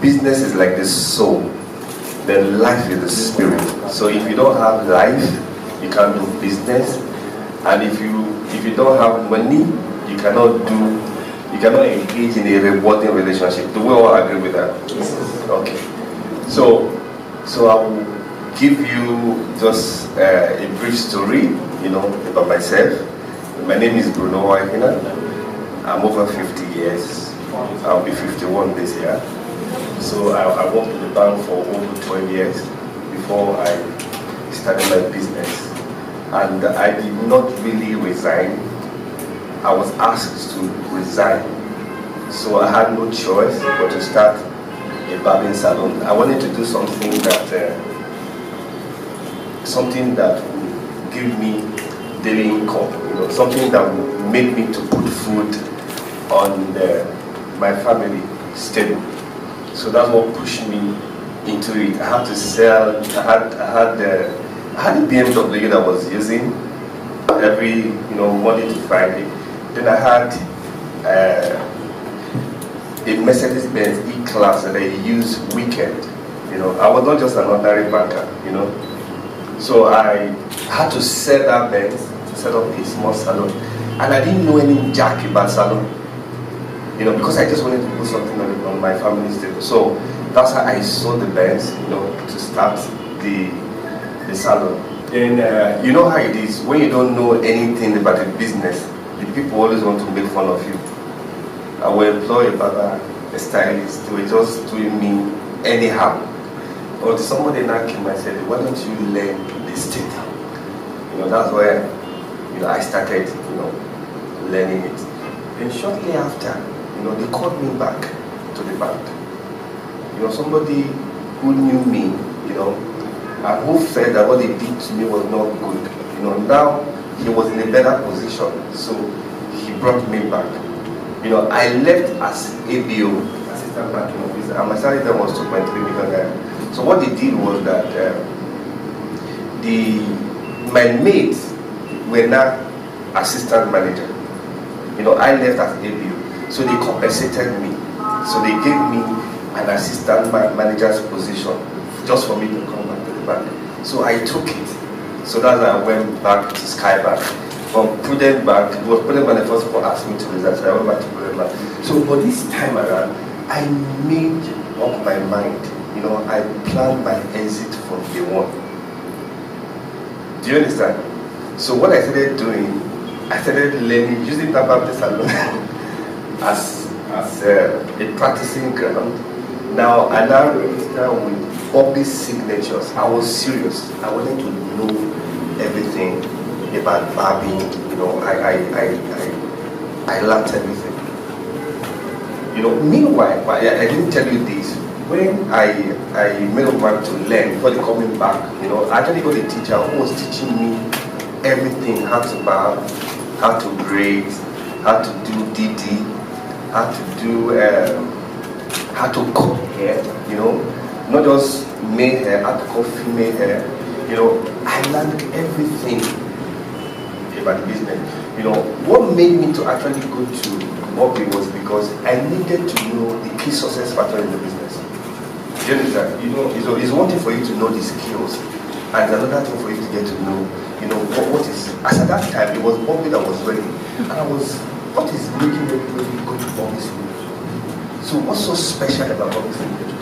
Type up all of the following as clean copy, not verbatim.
business is like the soul, then life is the spirit. So if you don't have life, you can't do business, and if you don't have money, you cannot engage in a rewarding relationship. Do we all agree with that? Yes. Okay. So I will give you just a brief story, about myself. My name is Bruno Waikina. I'm over 50 years. I'll be 51 this year. So I worked in the bank for over 12 years before I started my business. And I did not really resign. I was asked to resign. So I had no choice but to start a barbering salon. I wanted to do something that would give me daily income, something that would make me to put food on my family stable. So that's what pushed me into it. I had to sell. I had a BMW that I was using every Monday to Friday. Then I had a Mercedes-Benz E-Class that I use weekend. I was not just an ordinary banker. So I had to sell that Benz to set up a small salon, and I didn't know any jack about salon. Because I just wanted to put something on my family's table. So that's how I sold the Benz, to start the salon. Then you know how it is when you don't know anything about the business. The people always want to make fun of you. I will employ a barber, a stylist. They were just doing me anyhow. But somebody now came and said, "Why don't you learn this thing?" That's where I started learning it. Then shortly after, they called me back to the bank. Somebody who knew me, and who felt that what they did to me was not good. Now he was in a better position, so he brought me back. I left as ABO, assistant banking officer, and my salary then was 2.3 million naira. So what they did was that my mates were now assistant manager. I left as ABO. So they compensated me. So they gave me an assistant manager's position just for me to come back to the bank. So I took it. So that's why I went back to Skybank. From Prudent Bank, it was Prudent Bank the first one asked me to resign, so I went back to Prudent Bank. So for this time around, I made up my mind. I planned my exit from day one. Do you understand? So what I started doing, I started learning, using that barber salon as a practicing ground. Now I now register with public signatures. I was serious. I wanted to know everything about barbing. I learned everything. Meanwhile, I didn't tell you this. When I made up mind to learn before they coming back, I actually got a teacher who was teaching me everything: how to barb, how to braid, how to do DD, how to cut hair, not just male hair, how to cut female hair. I learned everything about the business. What made me to actually go to Bobby was because I needed to know the key success factor in the business. You understand? It's one thing for you to know the skills, and it's another thing for you to get to know, what is. As at that time, it was Bobby that was ready, and what is making everybody go to Bobby's signature? So what's so special about Bobby's signature?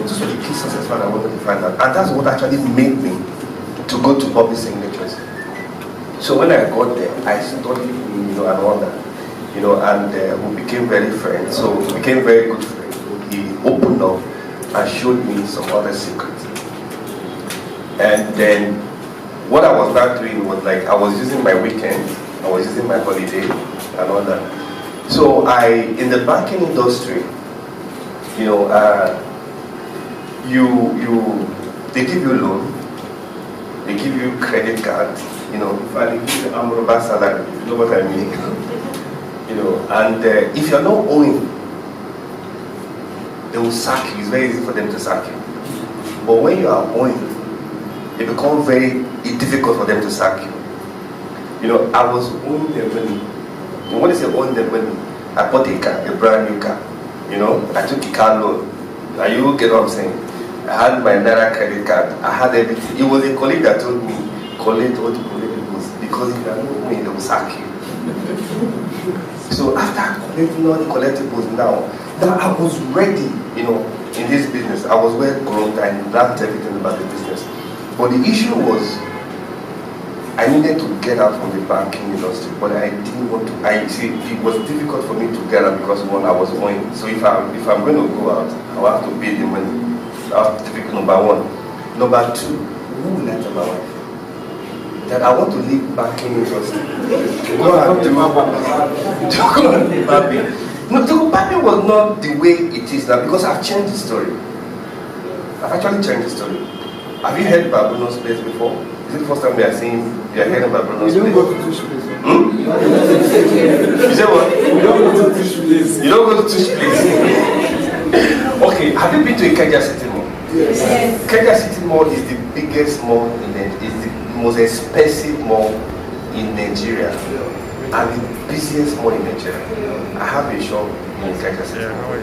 This was the key success factor I wanted to find out, and that's what actually made me to go to Bobby's signatures. So when I got there, I studied and all that, and we became very friends. So we became very good friends. He opened up and showed me some other secrets. And then what I was now doing was like I was using my weekends, I was using my holiday and all that. So in the banking industry, they give you loan, they give you credit cards, and they give you amoraba salary, you know what I mean? And if you're not owing, they will sack you. It's very easy for them to sack you. But when you are owing, it becomes very difficult for them to sack you. I was owing them money. When I say owing them money, I bought a car, a brand new car. I took a car loan. Now you get what I'm saying? I had my Naira credit card. I had everything. It was a colleague that told me, collect all the collectibles because if you are not paying, they will sack you. So after collecting all the collectibles now I was ready, you know, in this business. I was well grown and learned everything about the business. But the issue was, I needed to get out from the banking industry, but I didn't want to. It was difficult for me to get out because one, I was going. So if I'm going to go out, I will have to pay the money. That's difficult. Number one. Number two, who will I tell my wife that I want to leave banking industry? Go and do barbing. No, the barbing was not the way it is now because I've changed the story. I've actually changed the story. Have you heard about Bruno's place before? Is it the first time we are hearing about Bruno's place? You don't go to Tush place. You say what? You don't go to Tush place. You don't go to Tush place. Okay, have you been to Ikeja City Mall? Yes. Ikeja City Mall is the biggest mall in is the most expensive mall in Nigeria and the busiest mall in Nigeria. I have a shop in Ikeja City Mall.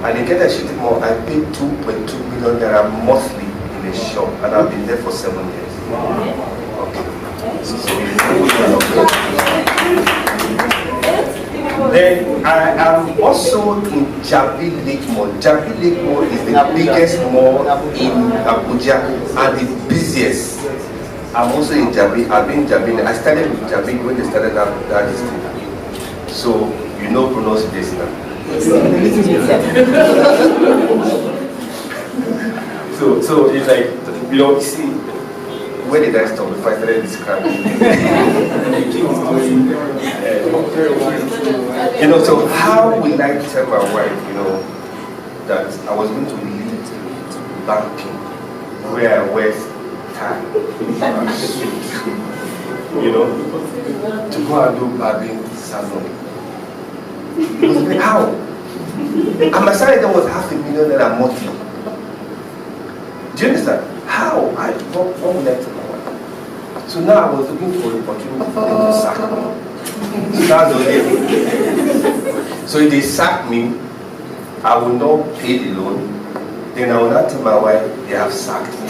And in Ikeja City Mall, I paid 2.2 million naira monthly in a shop, and I've been there for 7 years. Okay. Then I am also in Jabi Lake Mall. Jabi Lake Mall is the biggest mall in Abuja and the busiest. I'm also in Jabi. I've been in Jabi. I started with Jabi when they started that thing. So you know Bruno's place now. So it's like, you know, see, where did I stop before I started describing? You know, so how will I tell my wife, you know, that I was going to leave banking where I wear tie and suit, you know, to go and do barbing salon? It was like, how? And my salary then was $500,000 naira monthly. Do you understand? How? What would I tell my wife? So now I was looking for an opportunity for them to sack me. So that's the only. So if they sack me, I will not pay the loan. Then I will not tell my wife they have sacked me.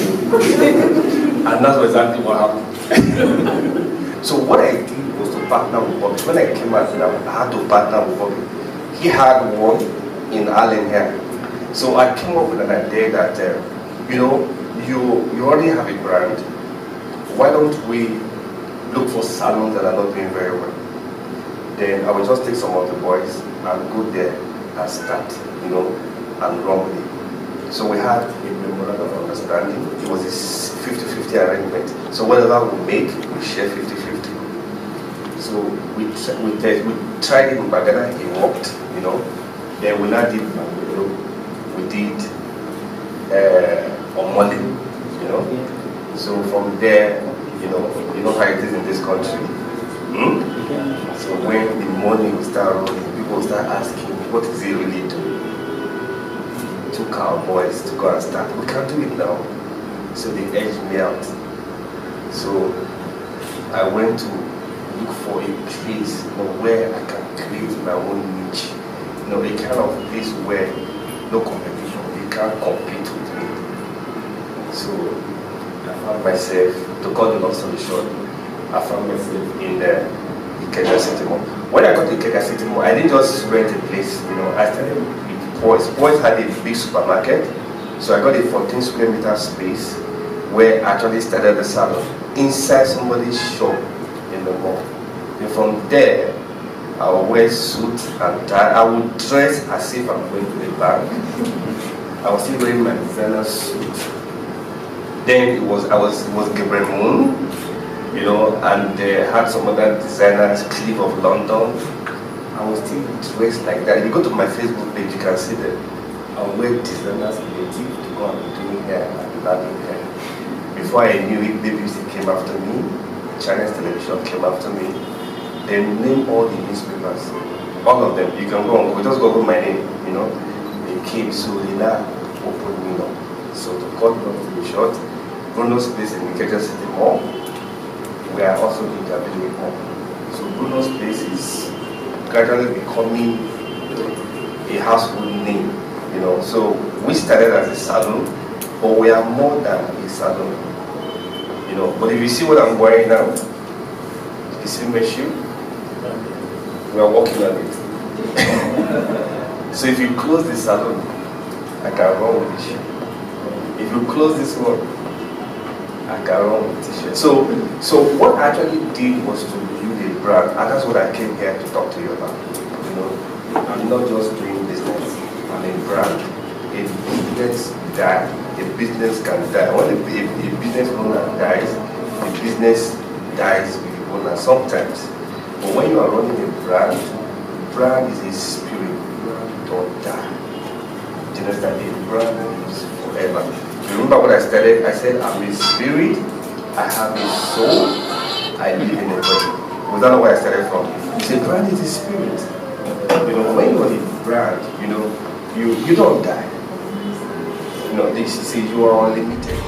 And that's exactly what happened. So what I did was to partner with Bobby. When I came out, I had to partner with Bobby. He had one in Allen here. So I came up with an idea that, you know, you already have a brand. Why don't we look for salons that are not doing very well? Then I will just take some of the boys and go there and start, you know, and run with it. So we had a memorandum of understanding. It was a 50-50 arrangement. So whatever we make, we share 50-50. So we tried it in Bagana, it worked, you know. Then we now did, we did on Monday, you know. So from there, you know how it is in this country. So when the money will start rolling, people will start asking, what is he really doing? Took our boys to go and start. We can't do it now. So they edged me out. So I went to look for a place, you know, where I can create my own niche. You know, a kind of place where no competition, they can't compete with me. So I found myself, to cut the long story short, I found myself in the Ikeja City Mall. When I got to Ikeja City Mall, I didn't just rent a place, you know, I started with Boys. Boys had a big supermarket, so I got a 14 square meter space where I actually started the salon inside somebody's shop in the mall. And from there, I would wear suit and tie. I would dress as if I'm going to the bank. I was still wearing my designer suit. Then it was Gabriel Moon, you know, and they had some other designers, Cliff of London. I was still dressed like that. If you go to my Facebook page, you can see that I would wear designers native to go and be doing hair and barbing hair. Before I knew it, BBC came after me, Chinese television came after me. They named all the newspapers, all of them. You can go on, just Google my name, you know. They came, so they now opened me up. So to cut long story short, Bruno's place in Ikeja City Mall, we are also in Jabi Lake Mall. So Bruno's place is gradually becoming a household name, you You know, so we started as a salon, but we are more than a salon. You know, but if you see what I'm wearing now, you see my shoe, we are working on it. So if you close the salon, I can run with the shoe. If you close this one, I can run with the shirt. So what I actually did was to build a brand, and that's what I came here to talk to you about. You know, I'm not just doing business, I'm a brand. A business die, a business can die. When a business owner dies, the business dies with the owner sometimes. But when you are running a brand is a spirit, don't die. You understand? A brand is forever. Remember when I started, I said I'm a spirit, I have a soul, I live in a body. Was that not where I started from? You say brand is a spirit. You know, when you're a brand, you know, you don't die. You know, they say you are unlimited.